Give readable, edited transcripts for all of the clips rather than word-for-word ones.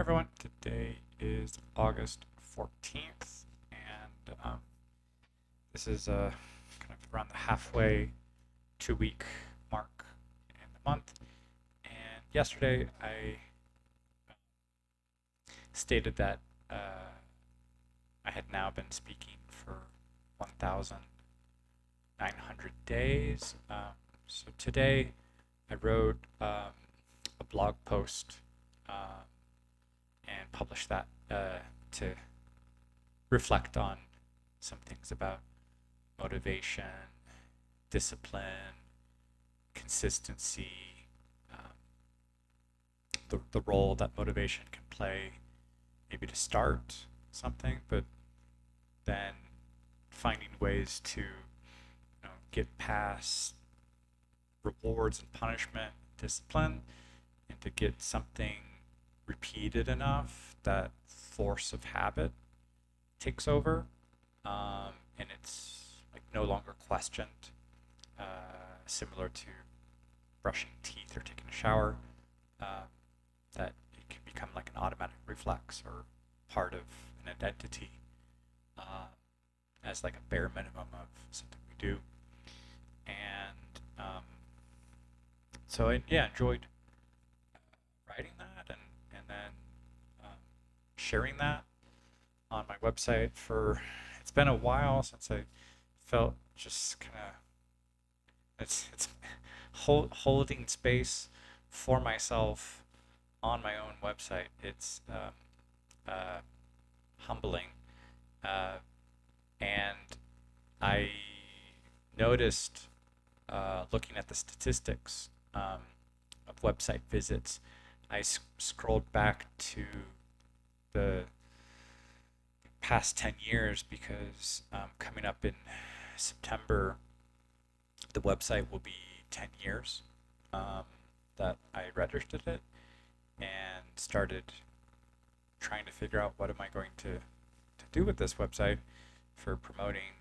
everyone. Today is August 14th, and this is kind of around the halfway 2 week mark in the month. And yesterday I stated that I had now been speaking for 1,900 days. So today I wrote a blog post um, and published that to reflect on some things about motivation, discipline, consistency, um, the role that motivation can play, maybe to start something, but then finding ways to get past rewards and punishment, discipline, and to get something repeated enough that force of habit takes over, and it's like no longer questioned, similar to brushing teeth or taking a shower. Um, that it can become like an automatic reflex or part of an identity, uh, as like a bare minimum of something we do. And so I enjoyed writing that and then um, sharing that on my website. For it's been a while since I felt just kind of it's holding space for myself on my own website. It's uh, humbling, uh, and I noticed, looking at the statistics of website visits, I scrolled back to the past 10 years because coming up in September, the website will be 10 years um, that I registered it and started trying to figure out what am I going to do with this website for promoting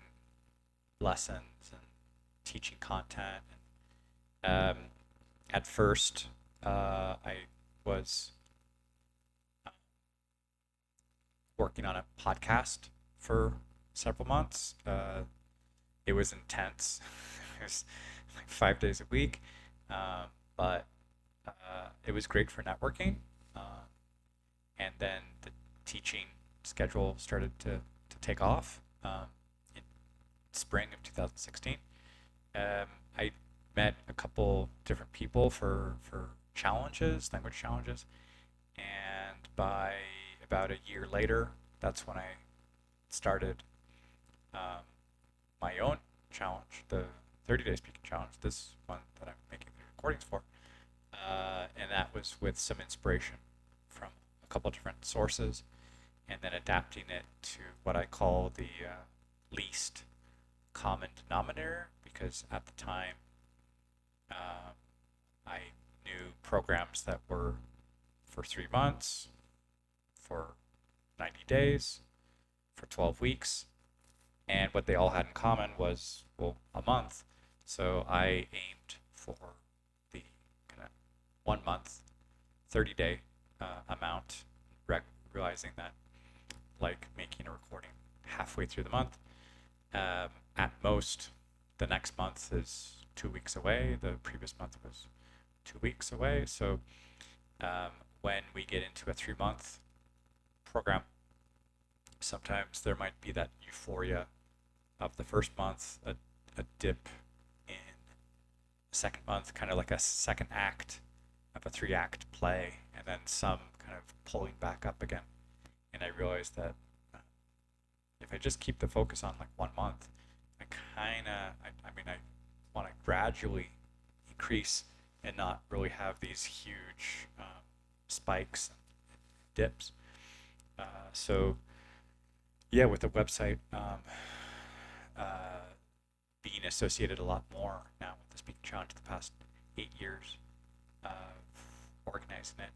lessons and teaching content. And, at first, I was working on a podcast for several months. It was intense. It was like 5 days a week, but it was great for networking. Uh, and then the teaching schedule started to take off in spring of 2016. I met a couple different people for challenges, language challenges, and by about a year later, that's when I started um, my own challenge, the 30-day speaking challenge, this one that I'm making the recordings for. And that was with some inspiration from a couple different sources, and then adapting it to what I call the least common denominator, because at the time um, I knew programs that were for 3 months, for 90 days, for 12 weeks, and what they all had in common was, well, a month. So I aimed for the kind of 1 month, 30-day amount, realizing that, like making a recording halfway through the month, at most, the next month is 2 weeks away. The previous month was 2 weeks away. So when we get into a 3 month program, sometimes there might be that euphoria of the first month, a dip in the second month, kind of like a second act of a 3 act play, and then some kind of pulling back up again. And I realized that if I just keep the focus on like 1 month, I want to gradually increase and not really have these huge spikes and dips. So yeah, with the website being associated a lot more now with the speaking challenge the past 8 years of organizing it,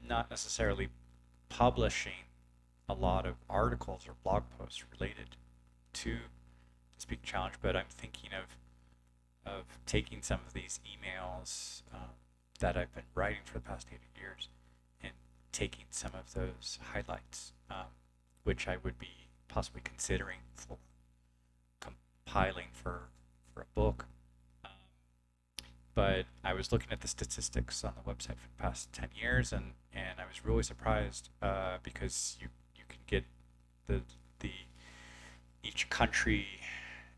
not necessarily publishing a lot of articles or blog posts related to the speaking challenge, but I'm thinking of taking some of these emails that I've been writing for the past 8 years taking some of those highlights, which I would be possibly considering for compiling for a book. Um, but I was looking at the statistics on the website for the past 10 years, and I was really surprised because you can get the the each country,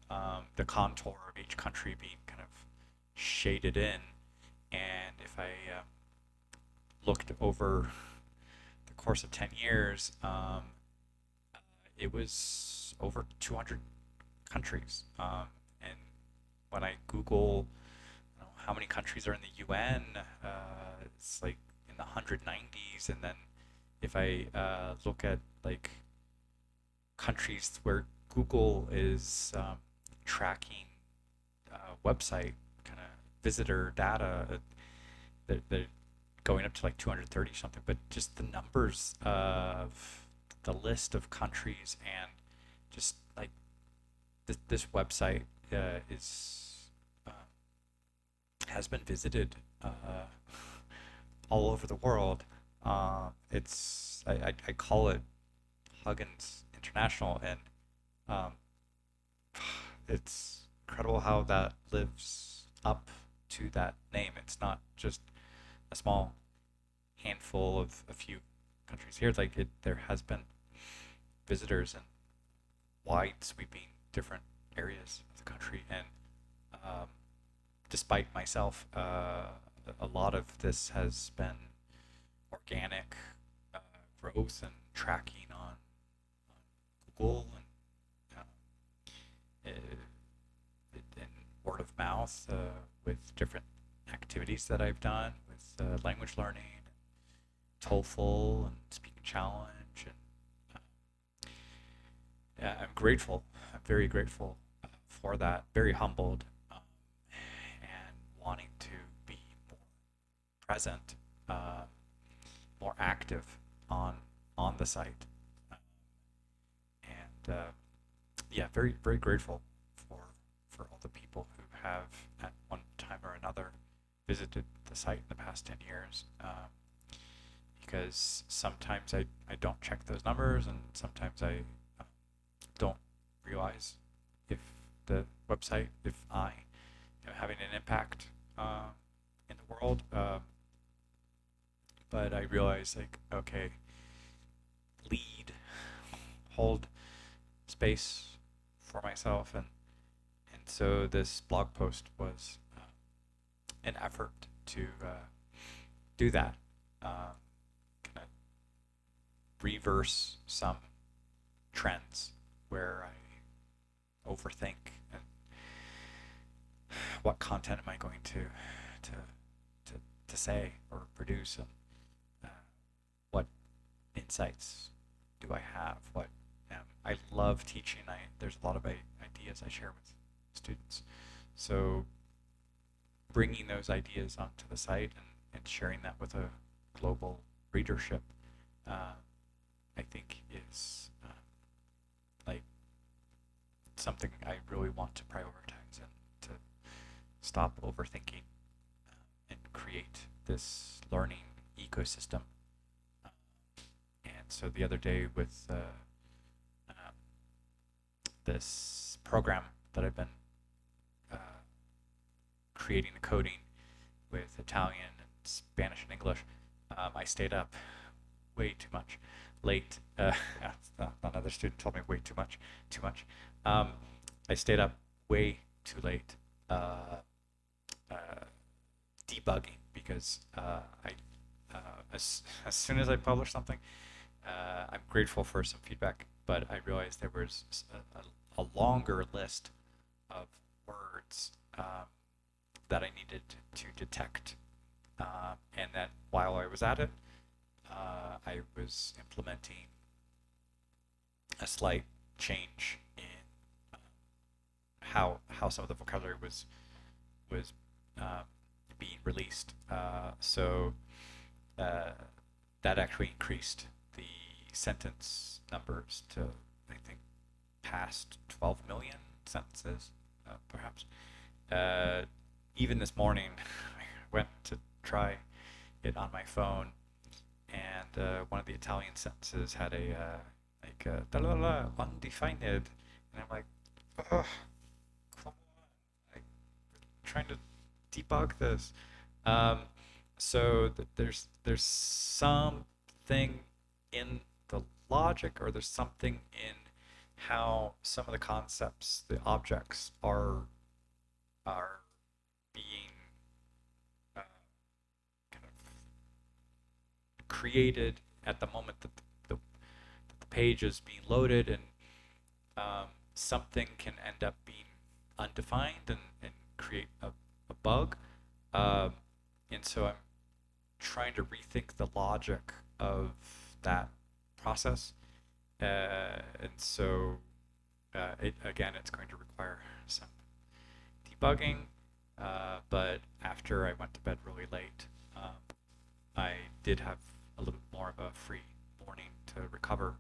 the contour of each country being kind of shaded in. And if I looked over the course of 10 years, it was over 200 countries. And when I Google, how many countries are in the UN, it's like in the 190s. And then if I look at like countries where Google is tracking website kind of visitor data, they're going up to like 230 something. But just the numbers of the list of countries, and just like this website is has been visited all over the world. I call it Huggins International, and um, it's incredible how that lives up to that name. It's not just a small handful of a few countries here. There has been visitors in wide sweeping different areas of the country, and um, despite myself, a lot of this has been organic uh, growth and tracking on Google, and and word of mouth with different activities that I've done with language learning, TOEFL, and speaking challenge, and yeah, I'm grateful. I'm very grateful for that. Very humbled, and wanting to be more present, um, more active on on the site, um, and yeah, very grateful for all the people who have at one time or another visited the site in the past 10 years. Because sometimes I don't check those numbers, and sometimes I don't realize if the website, if I am having an impact in the world. But I realize, like, okay, lead, hold space for myself, and so this blog post was an effort to do that, kind of reverse some trends where I overthink and what content am I going to to say or produce, and what insights do I have? What I love teaching. There's a lot of ideas I share with students, so bringing those ideas onto the site, and sharing that with a global readership, I think is like something I really want to prioritize, and to stop overthinking and create this learning ecosystem. Uh, and so the other day with um, this program that I've been uh, creating the coding with Italian and Spanish and English, I stayed up way too much, late. Another student told me way too much, too much. Um, I stayed up way too late, uh, debugging, because as soon as I publish something, I'm grateful for some feedback, but I realized there was a longer list of words that I needed to detect, and that while I was at it, I was implementing a slight change in how some of the vocabulary was being released. So that actually increased the sentence numbers to, I think, past 12 million sentences, perhaps. Uh, Even this morning, I went to try it on my phone, and one of the Italian sentences had a da la la undefined, and I'm like, ugh, come on, I'm trying to debug this. Um, so there's something in the logic, or there's something in how some of the concepts, the objects, are being uh, kind of created at the moment that the page is being loaded, and something can end up being undefined and create a bug. Um, and so I'm trying to rethink the logic of that process. And so it's going to require some debugging. But after I went to bed really late, I did have a little bit more of a free morning to recover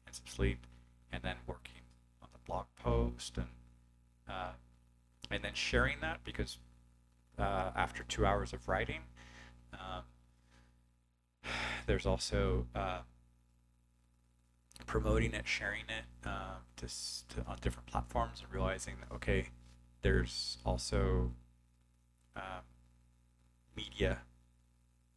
and some sleep, and then working on the blog post, uh, and then sharing that, because after 2 hours of writing, um, there's also promoting it, sharing it on different platforms, and realizing that, okay, there's also um, media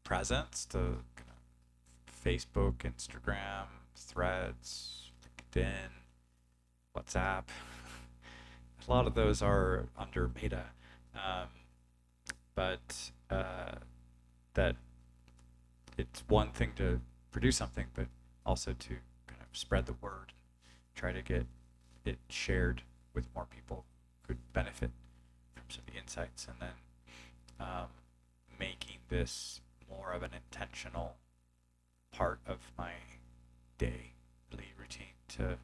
presence to kind of Facebook, Instagram, Threads, LinkedIn, WhatsApp. A lot of those are under Meta, um, but that it's one thing to produce something, but also to kind of spread the word, try to get it shared with more people who could benefit from some of the insights, and then making this more of an intentional part of my daily routine to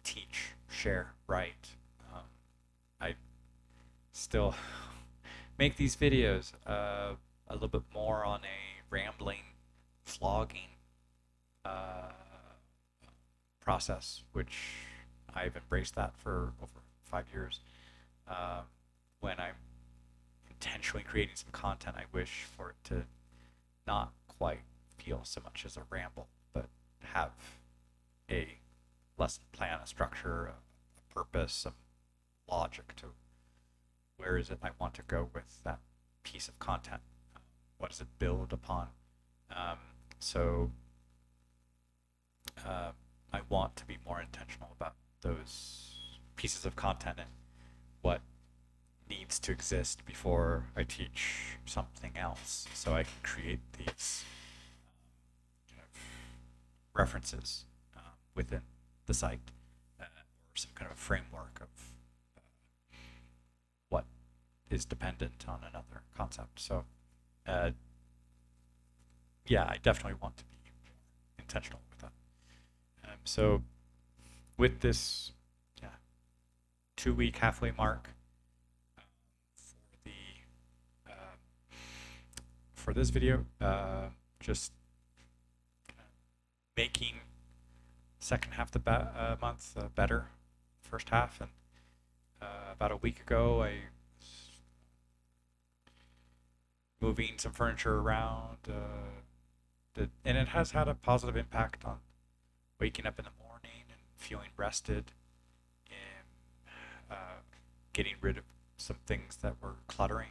teach, share, write. I still make these videos a little bit more on a rambling, vlogging uh, process, which I've embraced that for over 5 years. Um, when I'm intentionally creating some content, I wish for it to not quite feel so much as a ramble, but have a lesson plan, a structure, a purpose, some logic to where is it I want to go with that piece of content. What does it build upon? Um, so I want to be more intentional about those pieces of content and what needs to exist before I teach something else, so I can create these kind of references within the site, or some kind of a framework of what is dependent on another concept. So, yeah, I definitely want to be intentional with that. So, with this 2 week halfway mark, for the for this video, just making second half of the month better, first half, and about a week ago I was moving some furniture around, and it has had a positive impact on waking up in the morning and feeling rested, and getting rid of some things that were cluttering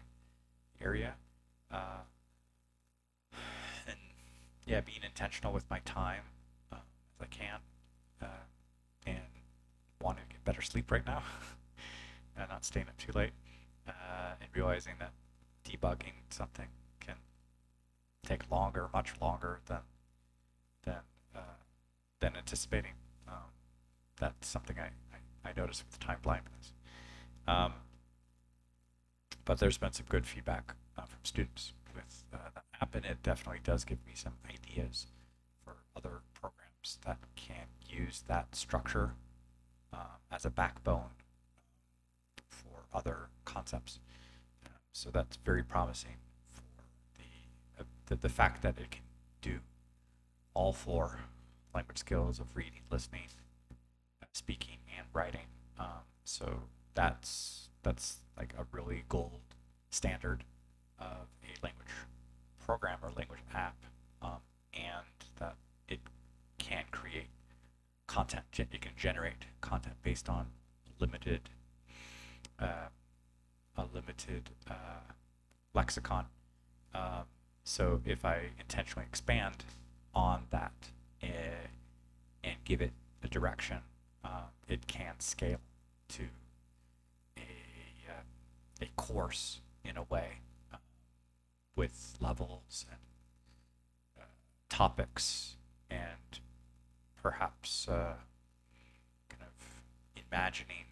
the area, and yeah, being intentional with my time as I can, and wanting to get better sleep right now, and not staying up too late, and realizing that debugging something can take longer, much longer than uh, than anticipating. That's something I noticed with time blindness. Um, but there's been some good feedback from students with the app, and it definitely does give me some ideas for other programs that can use that structure as a backbone for other concepts. So that's very promising for the fact that it can do all four language skills of reading, listening, speaking, and writing. So that's like a really gold standard of a language program or language app generate content based on limited uh, a limited lexicon. Um, so if I intentionally expand on that and give it a direction, it can scale to a, a course in a way, with levels and topics and perhaps kind of imagining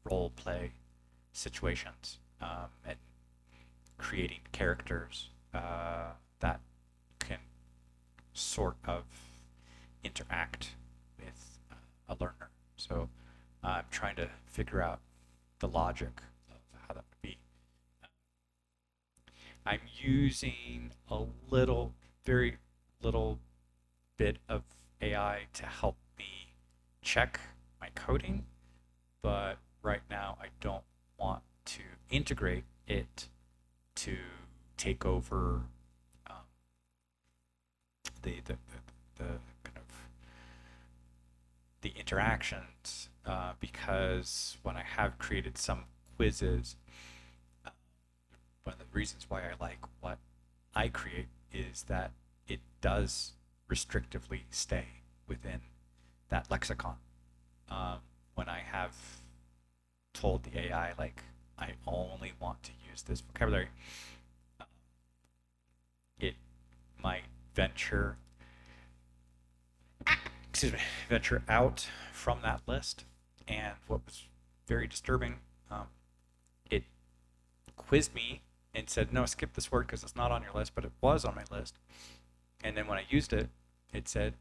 role play situations, and creating characters that can sort of interact with a learner. So I'm trying to figure out the logic of how that would be. I'm using a little, very little bit of AI to help me check my coding, but right now I don't want to integrate it to take over um, the kind of the interactions, because when I have created some quizzes, uh, one of the reasons why I like what I create is that it does restrictively stay within that lexicon. When I have told the AI, like, I only want to use this vocabulary, uh, it might excuse me, venture out from that list. And what was very disturbing, um, it quizzed me and said, no, skip this word because it's not on your list, but it was on my list. And then when I used it, it said,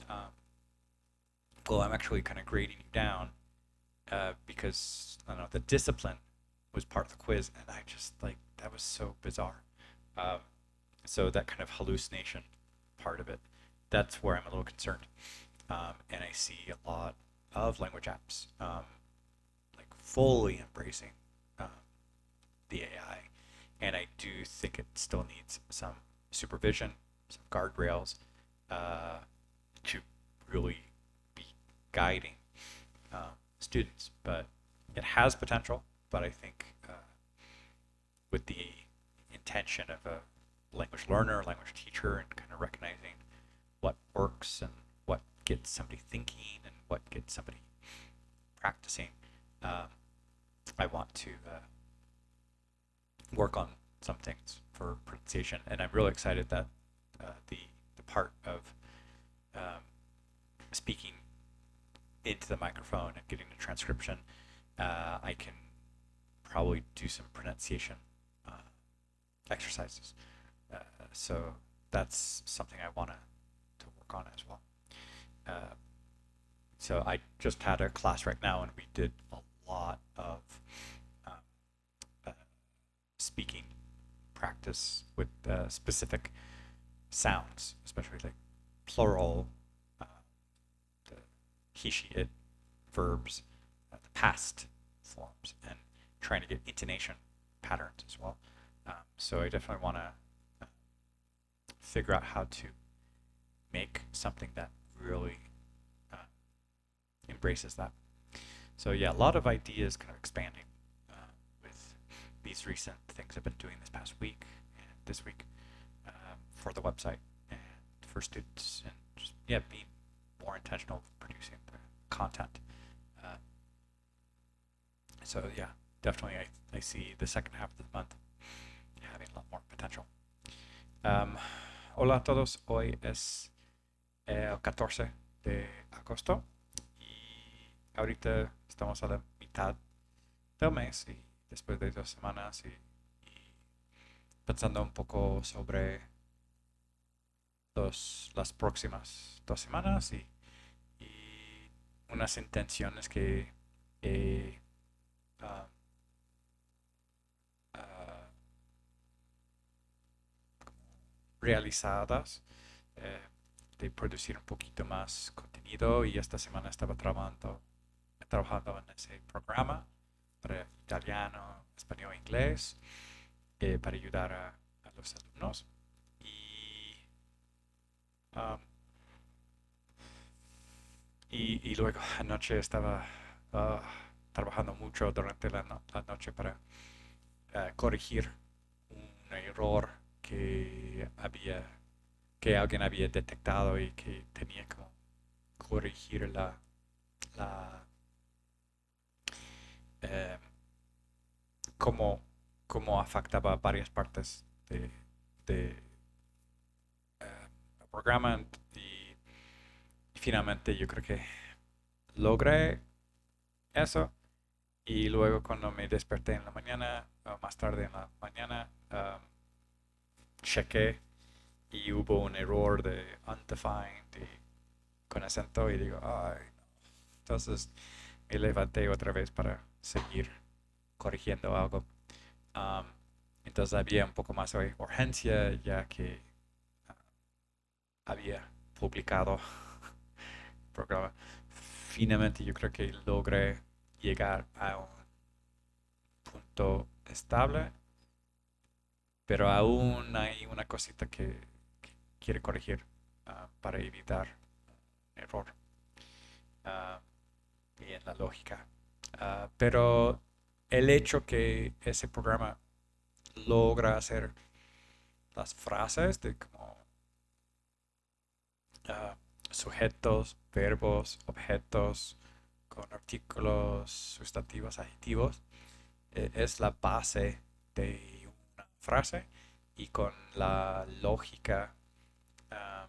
um, well, I'm actually kind of grading you down because I don't know, the discipline was part of the quiz, and I just like that was so bizarre. Um, so that kind of hallucination part of it, that's where I'm a little concerned. And I see a lot of language apps like fully embracing um, the AI, and I do think it still needs some supervision, some guardrails to really be guiding students. But it has potential. But I think with the intention of a language learner, language teacher, and kind of recognizing what works and what gets somebody thinking and what gets somebody practicing, um, I want to work on some things for pronunciation. And I'm really excited that the part of um, speaking into the microphone and getting the transcription, I can probably do some pronunciation uh, exercises. So that's something I want to work on as well. Uh, so I just had a class right now, and we did a lot of um, uh, speaking practice with specific sounds, especially like plural, uh, the he, she, it verbs, the past forms, and trying to get intonation patterns as well. So I definitely want to figure out how to make something that really uh, embraces that. So yeah, a lot of ideas kind of expanding with these recent things I've been doing this past week and this week for the website and for students, and just yeah, being more intentional with producing the content. Uh, so yeah, definitely I see the second half of the month having a lot more potential. Um, Hola a todos, hoy es el 14 de agosto y ahorita estamos a la mitad del mes y después de 2 semanas y pensando un poco sobre las próximas 2 semanas y unas intenciones que he uh, uh, realizadas, eh, de producir un poquito más contenido, y esta semana estaba trabajando en ese programa para italiano, español e inglés, para ayudar a los alumnos. Um, y Y luego anoche estaba ah, trabajando mucho durante la noche para corregir un error que alguien había detectado y que tenía que corregir la eh, cómo, cómo afectaba varias partes de el programa y finalmente yo creo que logré eso y luego cuando me desperté en la mañana, o más tarde en la mañana, chequé y hubo un error de undefined y con acento y digo, ay, no. Entonces me levanté otra vez para seguir corrigiendo algo. Um, entonces había un poco más de urgencia ya que uh, había publicado el programa. Finalmente yo creo que logré llegar a un punto estable, pero aún hay una cosita que quiere corregir para evitar un error y en la lógica. Pero el hecho que ese programa logra hacer las frases de como ah, sujetos, verbos, objetos, con artículos, sustantivos, adjetivos, es la base de una frase y con la lógica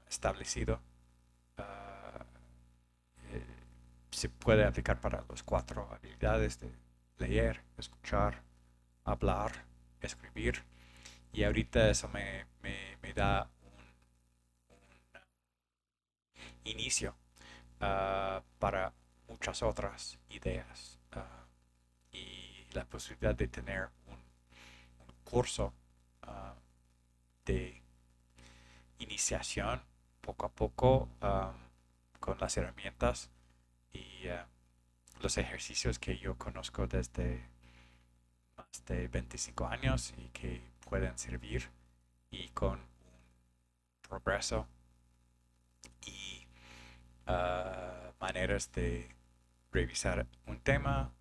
establecido ah, eh, se puede aplicar para las cuatro habilidades de leer, escuchar, hablar, escribir. Y ahorita eso me da un inicio para muchas otras ideas y la posibilidad de tener un curso de iniciación poco a poco con las herramientas y los ejercicios que yo conozco desde más de 25 años y que pueden servir y con un progreso y maneras de revisar un tema,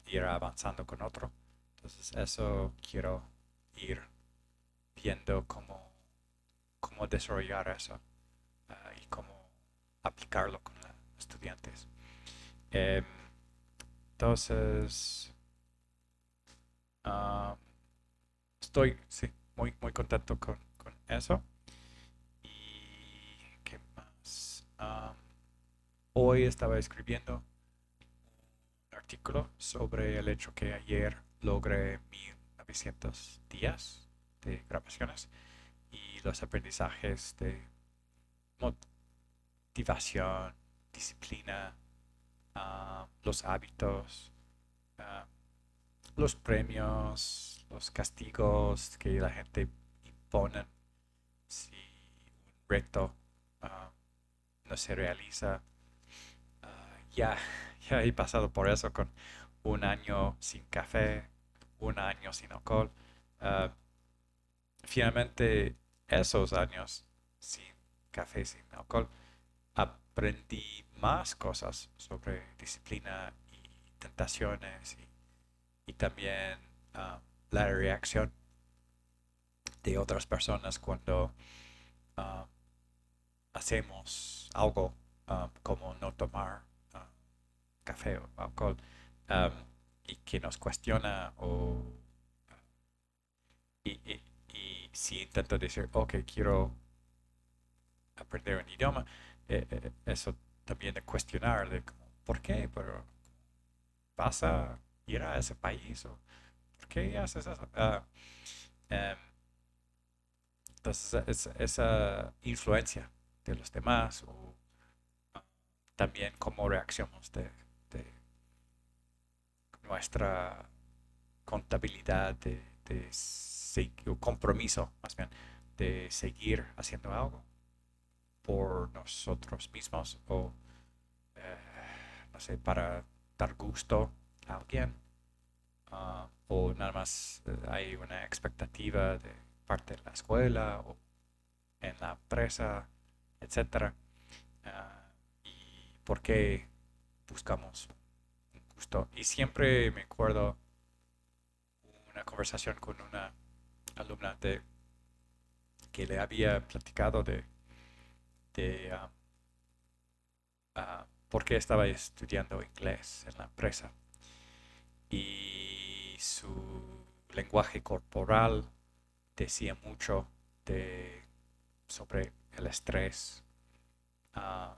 ir avanzando con otro. Entonces eso quiero ir viendo cómo desarrollar eso y cómo aplicarlo con los estudiantes. Eh, entonces, um, estoy sí, muy contento con eso. ¿Y qué más? Hoy estaba escribiendo un artículo sobre el hecho que ayer logré 1900 días de grabaciones y los aprendizajes de motivación, disciplina, los hábitos, uh, los premios, los castigos que la gente impone si un reto uh, no se realiza. Ya, ya he pasado por eso con un año sin café, un año sin alcohol. Uh, Finalmente, esos años sin café, sin alcohol, aprendí más cosas sobre disciplina y tentaciones y también la reacción de otras personas cuando uh, hacemos algo como no tomar café o alcohol um, y que nos cuestiona y si intento decir, ok, quiero aprender un idioma, eso también de cuestionar de como, ¿por qué? Pero vas a ir a ese país o ¿por qué haces eso? Em, entonces esa influencia de los demás o también cómo reaccionamos de nuestra contabilidad o compromiso más bien de seguir haciendo algo por nosotros mismos o no sé, para dar gusto a alguien o nada más hay una expectativa de parte de la escuela o en la empresa, etcétera. Y por qué buscamos un gusto. Y siempre me acuerdo una conversación con una alumna que le había platicado de por qué estaba estudiando inglés en la empresa. Y su lenguaje corporal decía mucho de, sobre el estrés, uh,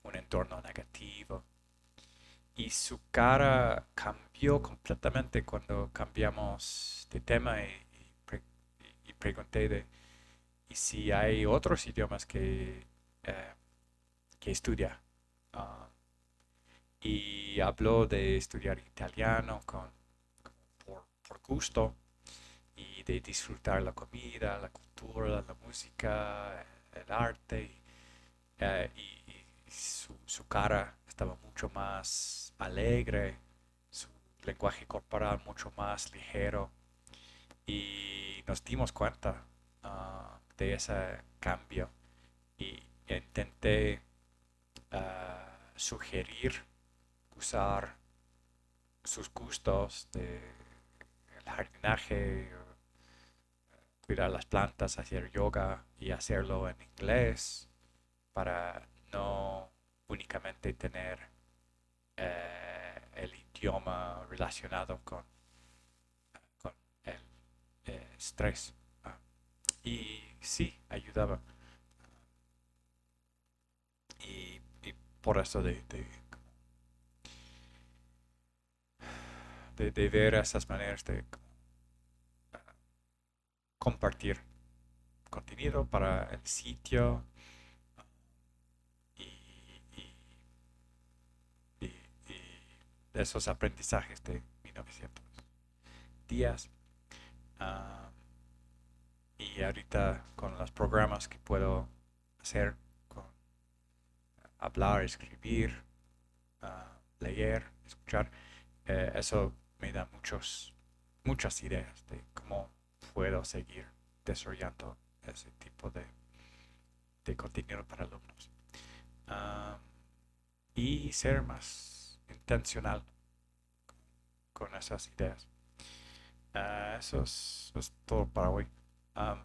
un entorno negativo. Y su cara cambió completamente cuando cambiamos de tema y pregunté y si hay otros idiomas eh, que estudia. Uh, y habló de estudiar italiano por gusto y de disfrutar la comida, la cultura, la música, el arte. Y su cara estaba mucho más alegre, su lenguaje corporal mucho más ligero. Y nos dimos cuenta de ese cambio y intenté sugerir usar sus gustos de el jardinaje, cuidar las plantas, hacer yoga y hacerlo en inglés para no únicamente tener el idioma relacionado con el estrés. Ah, y sí, ayudaba. Y por eso de ver esas maneras de compartir contenido para el sitio y, y, y, y esos aprendizajes de 1900 días. Uh, y ahorita con los programas que puedo hacer, con hablar, escribir, leer, escuchar, eso me da muchas ideas de cómo puedo seguir desarrollando ese tipo de contenido para alumnos. Um, y ser más intencional con esas ideas. Eso es todo para hoy. Um,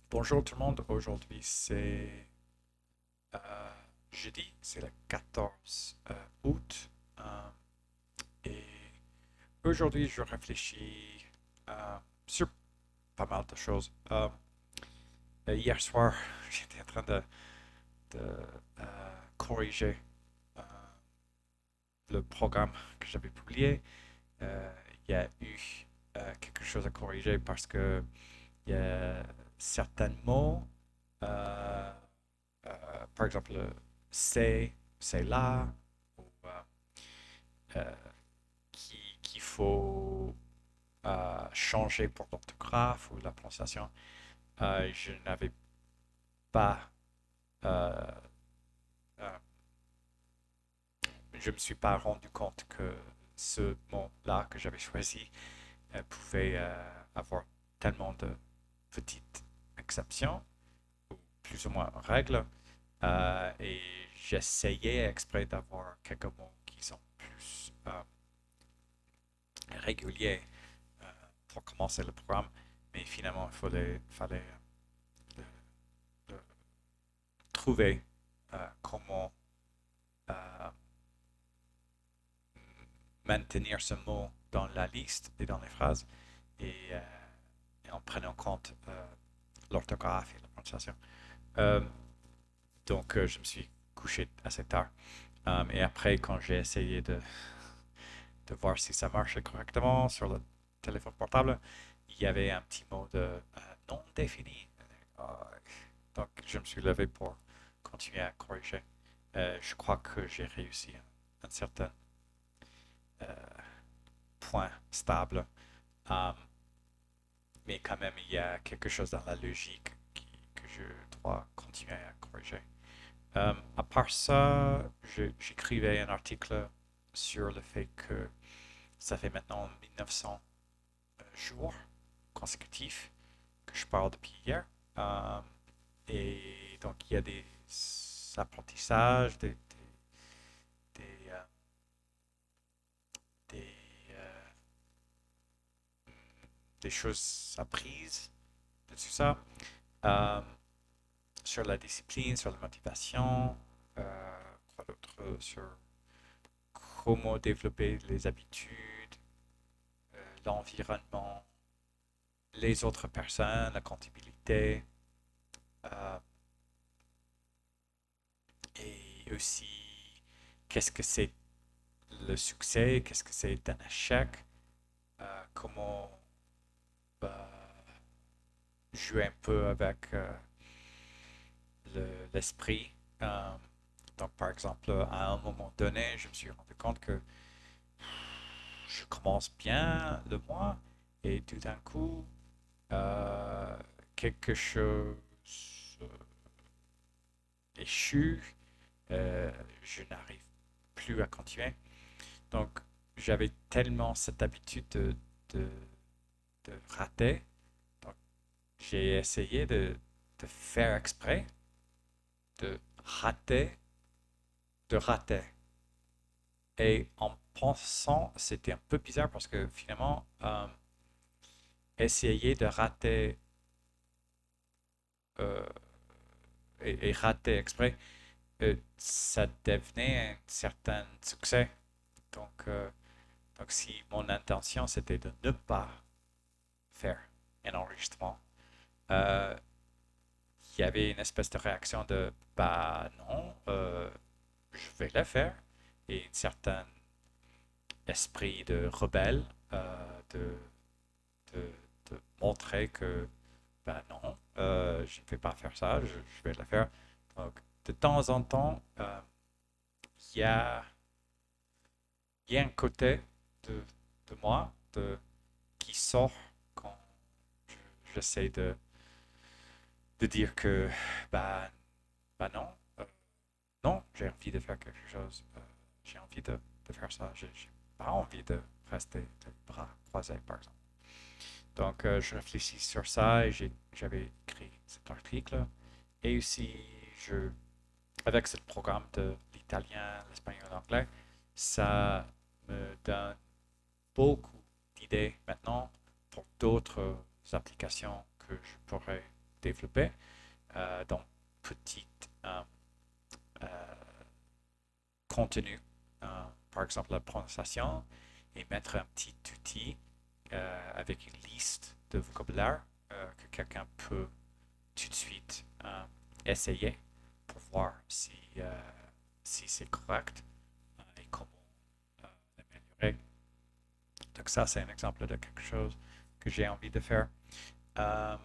bonjour tout le monde. Aujourd'hui, c'est jeudi, c'est le 14 août. Et aujourd'hui, je réfléchis sur pas mal de choses. Hier soir, j'étais en train de corriger euh, le programme que j'avais publié. Il y a eu quelque chose à corriger parce que il y a certains mots, euh, par exemple, c'est là, ou euh, qu'il faut changer pour l'orthographe ou la prononciation. Je n'avais pas, euh, euh, je me suis pas rendu compte que ce mot-là que j'avais choisi pouvait avoir tellement de petites exceptions, ou plus ou moins règles, et j'essayais exprès d'avoir quelques mots qui sont plus réguliers pour commencer le programme, mais finalement fallait trouver comment euh, maintenir ce mot dans la liste et dans les phrases et en prenant en compte l'orthographe et la prononciation. Euh, donc, je me suis couché assez tard. Et après, quand j'ai essayé de voir si ça marchait correctement sur le téléphone portable, il y avait un petit mot de non défini. Euh, donc, je me suis levé pour continuer à corriger. Je crois que j'ai réussi un certain euh, point stable. Um, mais quand même, il y a quelque chose dans la logique que je dois continuer à corriger. À part ça, j'écrivais un article sur le fait que ça fait maintenant 1900 jours consécutifs que je parle depuis hier. Et donc, il y a des apprentissages, des, euh, des, euh, des choses apprises, de tout ça. Euh, sur la discipline, sur la motivation, quoi d'autre, sur comment développer les habitudes, l'environnement, les autres personnes, la comptabilité, euh, et aussi qu'est-ce que c'est le succès, qu'est-ce que c'est un échec, comment jouer un peu avec l'esprit. Donc, par exemple, à un moment donné, je me suis rendu compte que je commence bien le mois et tout d'un coup, euh, quelque chose euh, échoue, euh, je n'arrive plus à continuer. Donc, j'avais tellement cette habitude de, de rater. Donc, j'ai essayé de faire exprès, de rater, de rater. Et en pensant, c'était un peu bizarre parce que finalement, essayer de rater euh, et rater exprès, ça devenait un certain succès. Donc, euh, donc si mon intention c'était de ne pas faire un enregistrement, euh, il y avait une espèce de réaction de bah non, je vais le faire. Et un certain esprit de rebelle, de, de montrer que ben non, je ne vais pas faire ça, je vais le faire. Donc, de temps en temps, il y a, y a un côté de, de moi qui sort quand j'essaie de dire que ben, ben non, euh, non, j'ai envie de faire quelque chose, j'ai envie de faire ça, j'ai pas envie de rester les bras croisés, par exemple. Donc, je réfléchis sur ça et j'avais écrit cet article. Et aussi, je, avec ce programme de l'italien, l'espagnol, l'anglais, ça me donne beaucoup d'idées maintenant pour d'autres applications que je pourrais développer dans petit euh, contenu. Par exemple, la prononciation et mettre un petit outil avec une liste de vocabulaire que quelqu'un peut tout de suite essayer pour voir si c'est correct et comment l'améliorer. Donc ça, c'est un exemple de quelque chose que j'ai envie de faire euh,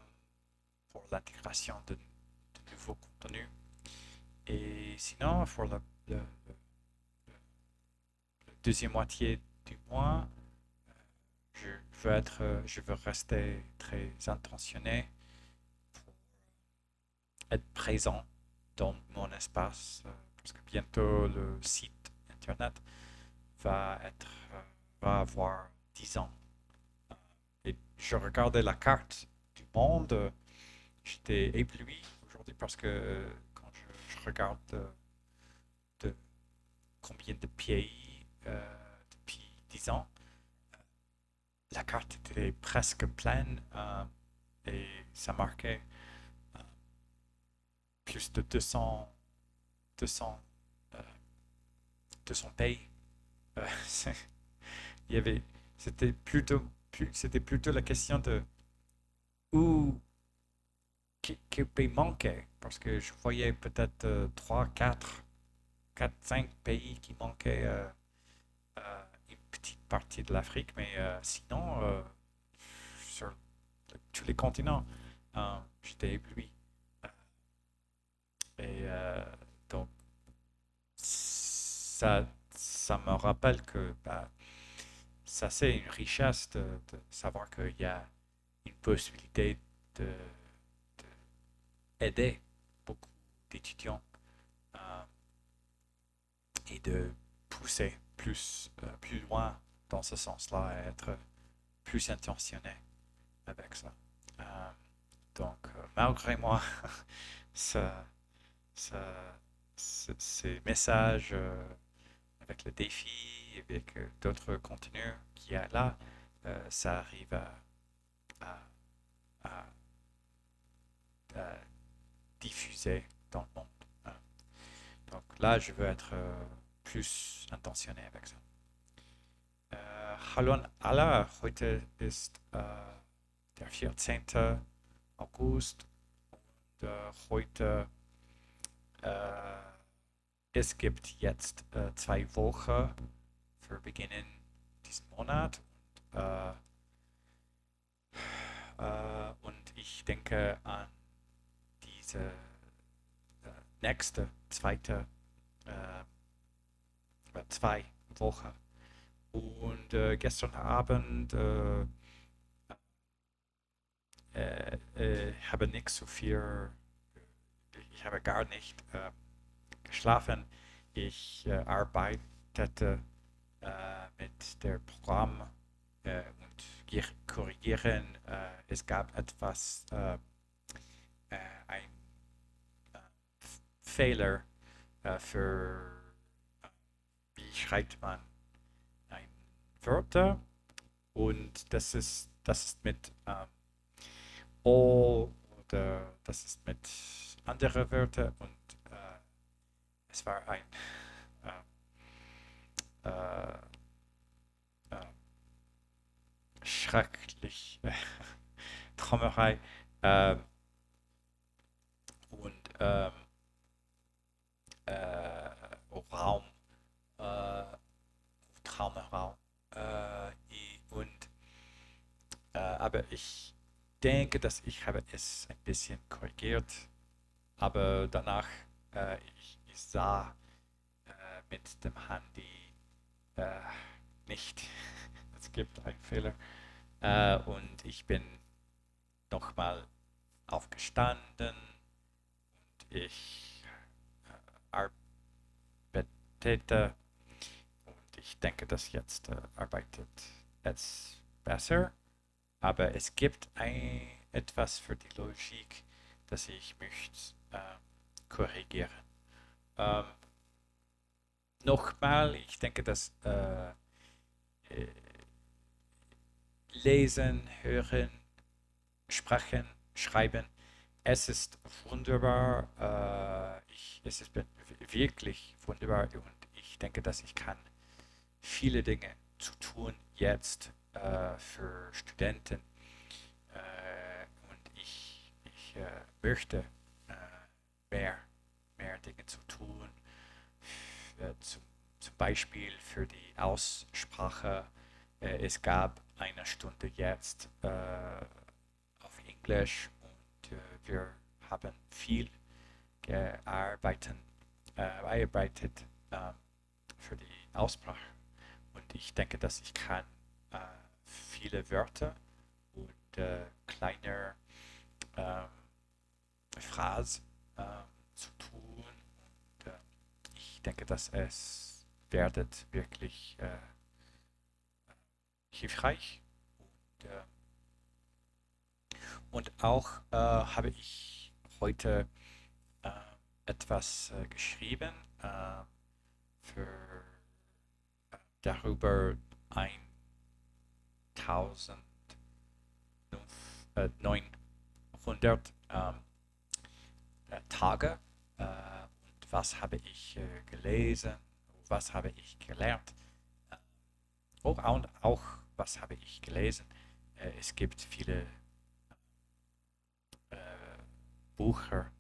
pour l'intégration de nouveaux contenus. Et sinon, pour le deuxième moitié du mois, je je veux rester très intentionné pour être présent dans mon espace parce que bientôt le site internet va être va avoir 10 ans. Et je regardais la carte du monde, j'étais ébloui aujourd'hui parce que quand je regarde de combien de pays depuis 10 ans, la carte était presque pleine et ça marquait euh, plus de 200, euh, 200 pays. Euh, il y avait, c'était plutôt la question de où, quel pays manquait, parce que je voyais peut-être 3, 4, 5 pays qui manquaient une petite partie de l'Afrique, mais sinon, sur tous les continents, j'étais ébloui. Euh, et donc, ça me rappelle que bah, ça, c'est une richesse de savoir qu'il y a une possibilité de, aider beaucoup d'étudiants euh, et de pousser plus loin dans ce sens-là et être plus intentionné avec ça. Malgré moi, ça, ça, ces messages avec le défi, avec d'autres contenus qu'il y a là, ça arrive à, à- à diffuser dans le monde. Hein. Donc là, je veux être plus intentionné avec ça. Hallo an alle, heute ist der 14. August und heute äh, es gibt jetzt 2 Wochen für Beginnen diesen Monat und ich denke an diese nächste, zweite 2 Wochen. Und gestern Abend habe nicht so viel, ich habe gar nicht geschlafen. Ich arbeitete mit dem Programm und korrigieren. Es gab etwas, ein Fehler für, wie schreibt man ein Wörter und das ist mit all oder das ist mit anderen Wörtern und es war ein äh, äh, schrecklich Traumerei äh, und äh, Raum, äh, Traumraum. Und aber ich denke, dass ich habe es ein bisschen korrigiert, aber danach ich sah mit dem Handy äh, nicht, es gibt einen Fehler und ich bin nochmal aufgestanden und ich arbeitete und ich denke, dass jetzt arbeitet es besser. Aber es gibt etwas für die Logik, das ich möchte korrigieren. Ähm, Nochmal, ich denke, dass Lesen, Hören, Sprechen, Schreiben, es ist wunderbar. Es ist wirklich wunderbar und ich denke, dass ich kann viele Dinge zu tun jetzt für Studenten. Und ich möchte äh, mehr, mehr Dinge zu tun. Zum Beispiel für die Aussprache. Es gab eine Stunde jetzt auf Englisch und wir haben viel gearbeitet für die Aussprache. Und ich denke, dass ich kann viele Wörter und kleine ähm, Phrasen zu tun. Und ich denke, dass es werdet wirklich hilfreich. Und, und auch habe ich heute äh, etwas geschrieben für darüber 1900 Tage und was habe ich gelesen, was habe ich gelernt und auch was habe ich gelesen. Es gibt viele äh, Bücher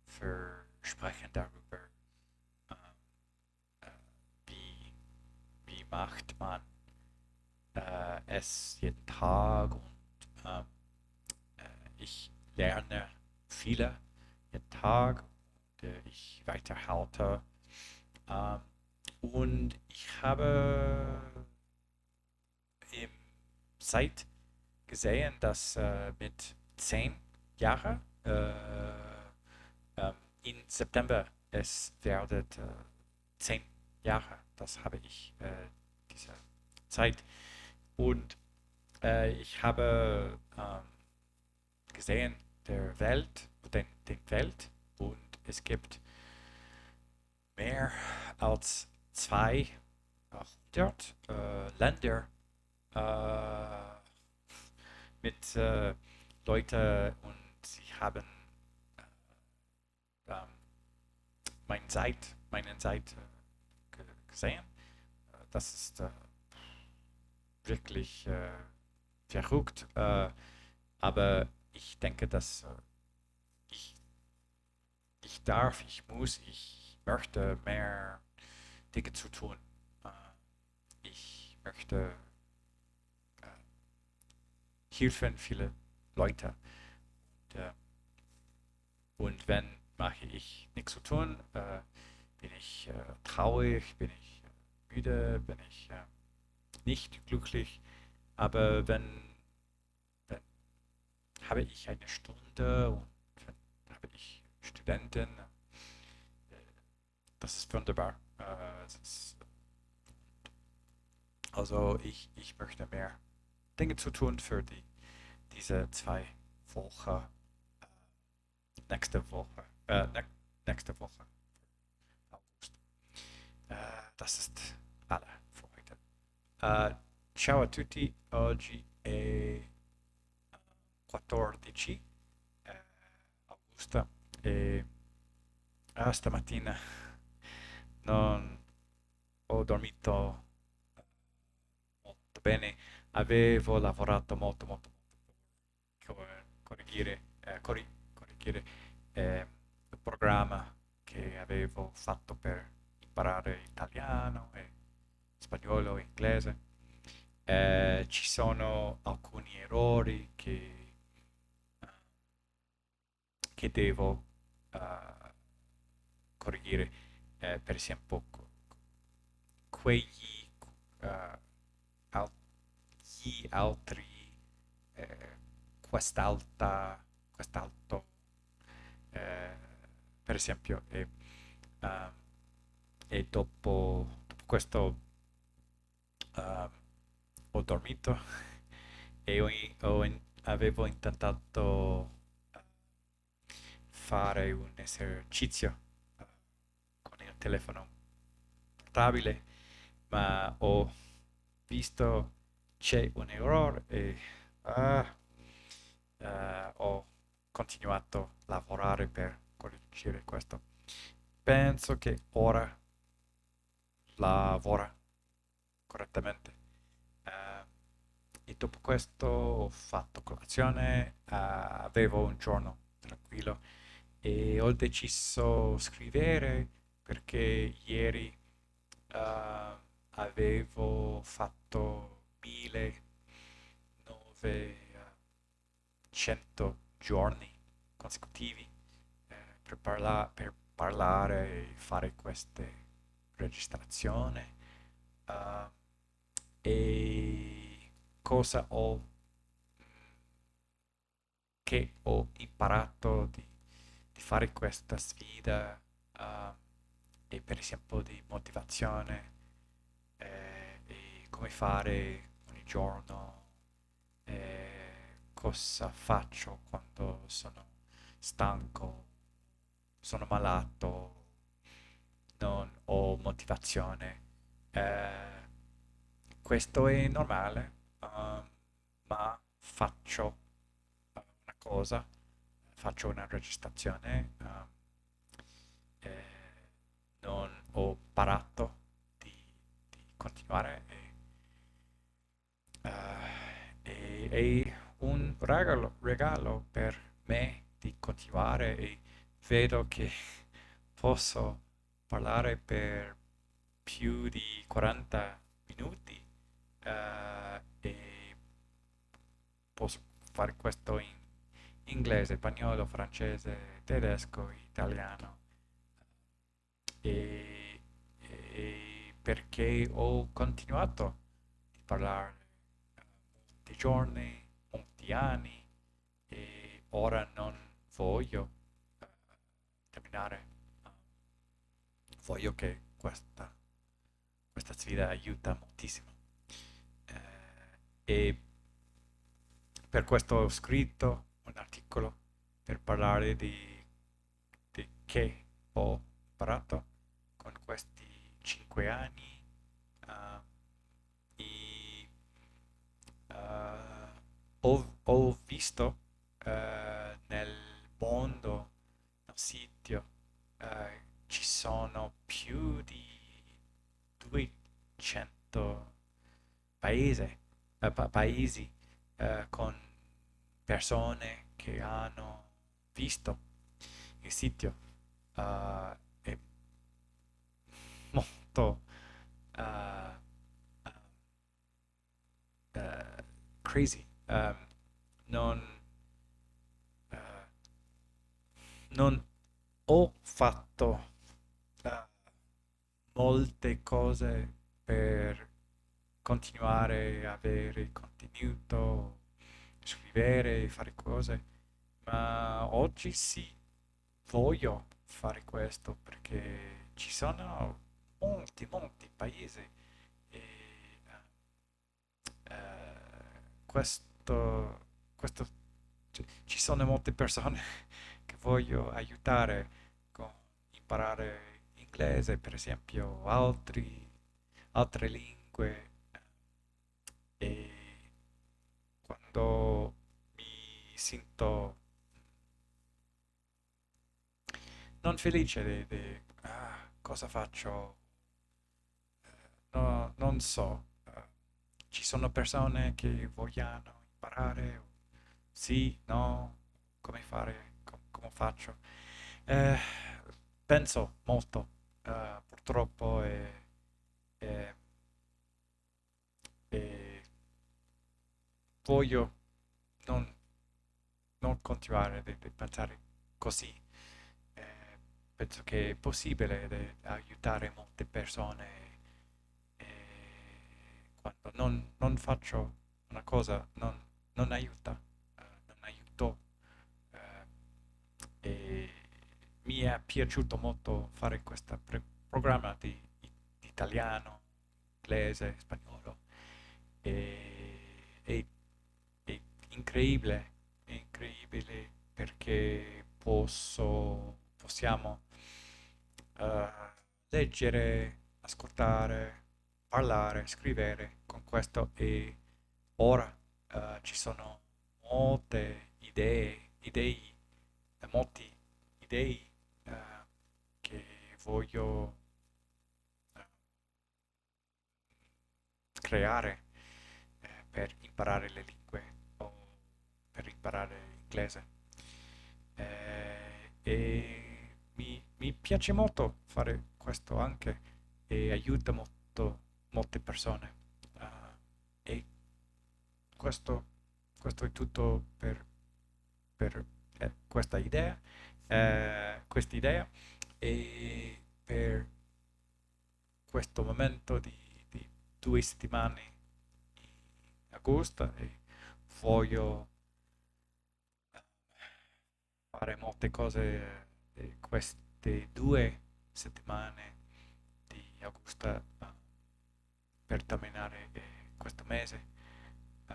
für Sprechen darüber, äh, wie, wie macht man es jeden Tag und ich lerne viele jeden Tag und ich weiterhalte. Ähm, und ich habe im Zeit gesehen, dass mit 10 Jahren in September es wird 10 Jahre. Das habe ich diese Zeit. Und ich habe gesehen der Welt, den Welt und es gibt mehr als 200 Länder äh, mit Leuten und sie haben ähm, meinen Seite gesehen. Das ist wirklich verrückt, aber ich denke, dass ich, ich möchte mehr Dinge zu tun. Äh, ich möchte äh, helfen viele Leute. Und, und wenn mache ich nichts zu tun, bin ich traurig, bin ich müde, bin ich nicht glücklich. Aber wenn habe ich eine Stunde und wenn habe ich Studenten, das ist wunderbar. Es ist, also ich möchte mehr Dinge zu tun für diese 2 Wochen, nächste Woche, August. Das ist alle für heute. Ciao a tutti, oggi è 14 augusto e stamattina non ho dormito molto bene, avevo lavorato per correggere il programma che avevo fatto per imparare italiano e spagnolo e inglese. Ci sono alcuni errori che devo correggere, per esempio quegli eh, al- gli altri eh, quest'alto eh, per esempio ehm, e dopo questo ehm, ho dormito e avevo intentato eh, fare un esercizio eh, con il telefono portabile, ma ho visto c'è un errore e ah, ho continuato a lavorare per correggere questo. Penso che ora lavora correttamente. Eh, e dopo questo ho fatto colazione, avevo un giorno tranquillo e ho deciso di scrivere perché ieri avevo fatto 1900 giorni consecutivi per parlare e fare queste registrazioni. eh, e cosa che ho imparato di fare questa sfida e per esempio di motivazione e come fare ogni giorno, cosa faccio quando sono stanco, sono malato, non ho motivazione. Eh, questo è normale, ma faccio una cosa, faccio una registrazione, non ho parato di continuare è un regalo per me di continuare e vedo che posso parlare per più di 40 minuti e posso fare questo in inglese, spagnolo, francese, tedesco, italiano e, e perché ho continuato a parlare molti giorni, molti anni e ora non voglio eh, terminare. eh, Voglio che questa sfida aiuta moltissimo. E per questo ho scritto un articolo per parlare di che ho imparato con questi 5 anni uh, e ho visto nel mondo, nel sito, ci sono più di 200 paesi con persone che hanno visto il sito. È molto uh, crazy. Non, uh, non ho fatto uh, molte cose per continuare a avere contenuto, scrivere, fare cose, ma oggi sì, voglio fare questo perché ci sono molti paesi e questo ci sono molte persone che voglio aiutare con imparare inglese, per esempio, altre lingue. E quando mi sento non felice di cosa faccio, no, non so. Ci sono persone che vogliono imparare, sì, no, come fare, come faccio. Eh, penso molto, purtroppo, e- e voglio non, non continuare di pensare così. Eh, penso che è possibile aiutare molte persone quando non faccio una cosa, non aiuta, non aiuto. eh, e mi è piaciuto molto fare questo programma di italiano, inglese, spagnolo. E, è incredibile perché possiamo eh, leggere, ascoltare, parlare, scrivere con questo e ora ci sono molte molti idee che voglio eh, creare per imparare le lingue o per imparare inglese. E mi piace molto fare questo anche e aiuta molto molte persone. E questo, questo è tutto per questa idea e per questo momento di 2 settimane in agosto e voglio fare molte cose queste 2 settimane di agosto per terminare questo mese. Eh,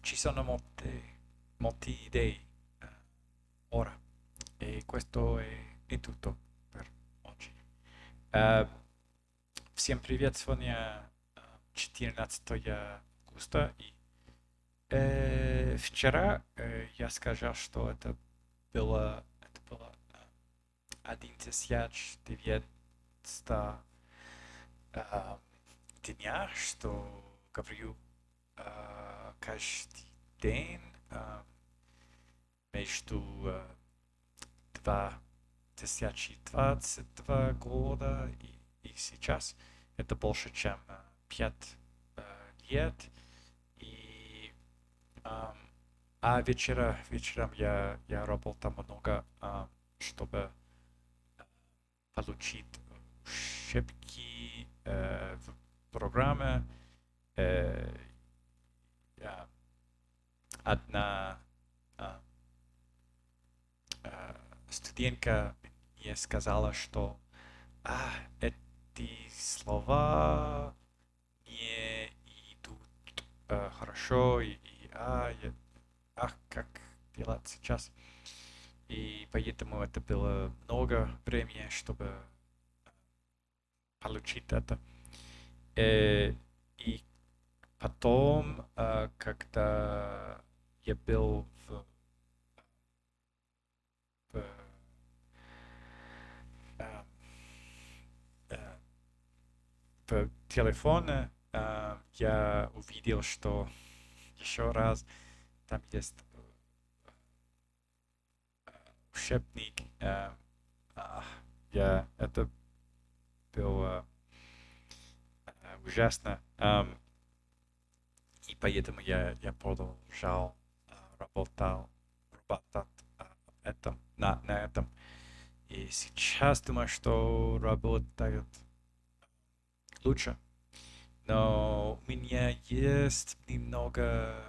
ci sono molte idee ora e questo è tutto per oggi. Э, Всем привет! Сегодня 14 августа. И вчера я сказал, что это было 19 э, дня, что говорю каждый день между 2022 года и сейчас. Это больше, чем 5 лет. И, ам, вечером я работал много, чтобы получить ошибки в программе. Э, я- Одна а, студентка мне сказала, что эти слова не идут хорошо, как делать сейчас. И поэтому это было много времени, чтобы получить это. И потом, когда я был в, э, э, в телефоне, я увидел, что еще раз там есть учебник. А, это было ужасно. И поэтому я продолжал работать на этом. И сейчас думаю, что работает лучше. Но у меня есть немного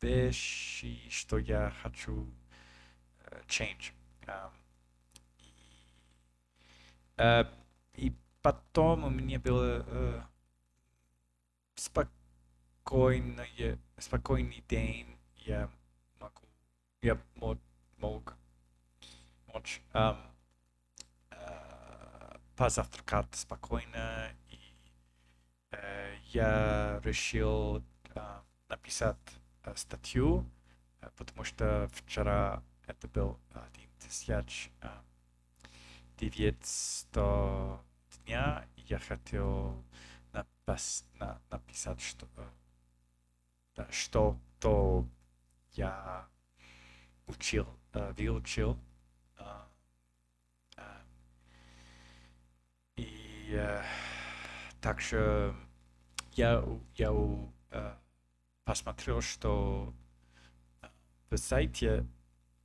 вещи, что я хочу change. Ам, и, э, и потом у меня было спокойный день. Могу, я мог мочь позавтракать спокойно. И я решил написать статью, потому что вчера это был 1900 дня, и я хотел написать, что я выучил. А, а, И также я посмотрел, что в сайте,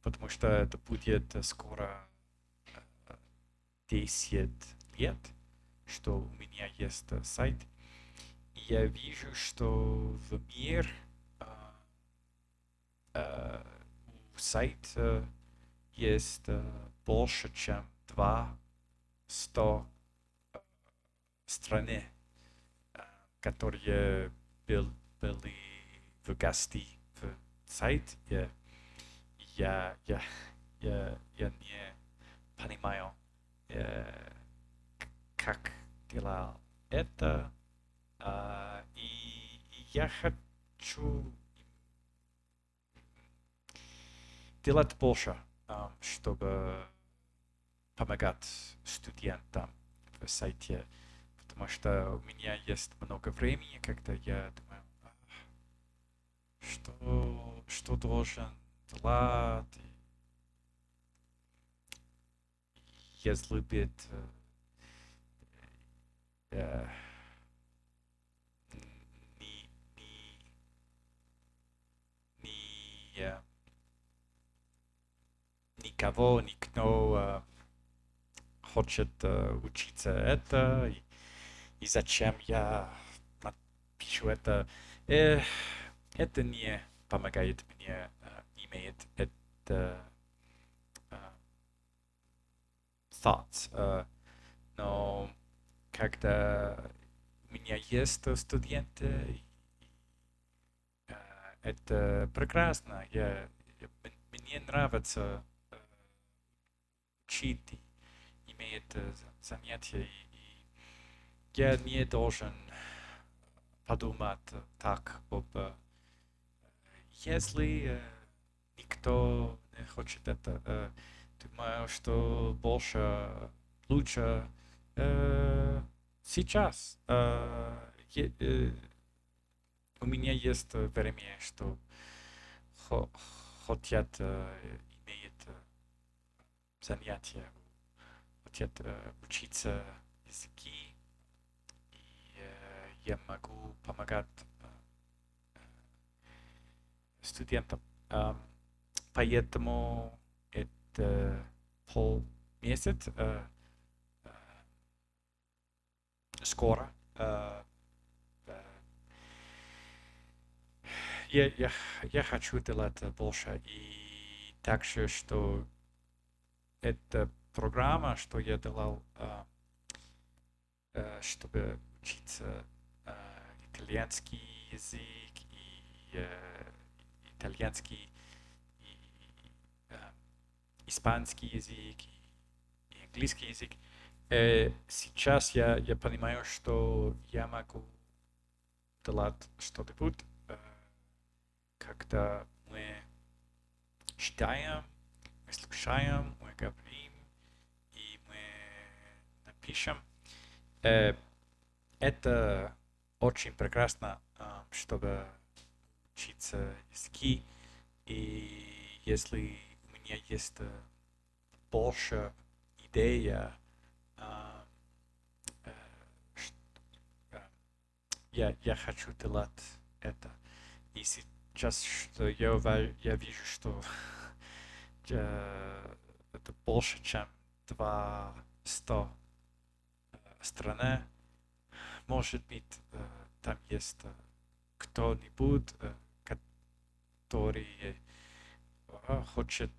потому что это будет скоро 10 лет, что у меня есть сайт. И я вижу, что в мир у сайта есть больше, чем 200 страны, которые были в гости в сайт. Я не понимаю, э, как делал это. И я хочу делать больше, чтобы помогать студентам в сайте, потому что у меня есть много времени, когда я думаю, что должен делать, если быть э, ни, ни, ни, никого, никто хочет учиться это, и зачем я пишу это. Э, это не помогает мне иметь это thoughts. Но когда у меня есть студенты, э, это прекрасно. Мне нравится учить и иметь занятия. И я не должен подумать так об если никто не хочет это, думаю, что больше, лучше сейчас. У меня есть время, что хо- хотят иметь занятия, хотят учиться языки, и я могу помогать студентам. Поэтому это полмесяц скоро. Я, я, я хочу делать больше. И также, что эта программа, что я делал, чтобы учиться итальянский язык и итальянский и испанский язык и английский язык. Сейчас я понимаю, что я могу делать что-нибудь, когда мы читаем, мы слушаем, мы говорим и мы напишем. Э, Это очень прекрасно, чтобы учиться языки. И если у меня есть больше идея, а, э, ш- э, я хочу делать это. И сейчас, что я вижу, что это больше, чем 200 страны. Может быть, там есть кто-нибудь, который хочет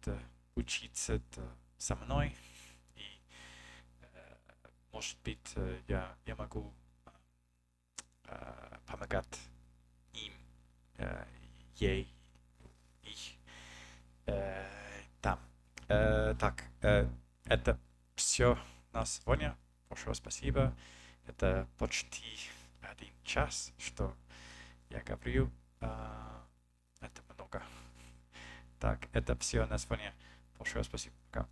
учиться со мной. И, может быть, я могу помогать им, ей, их там. Так, это все на сегодня. Большое спасибо. Это почти 1 час, что я говорю. Это много. Так, это все на сегодня. Большое спасибо. Пока.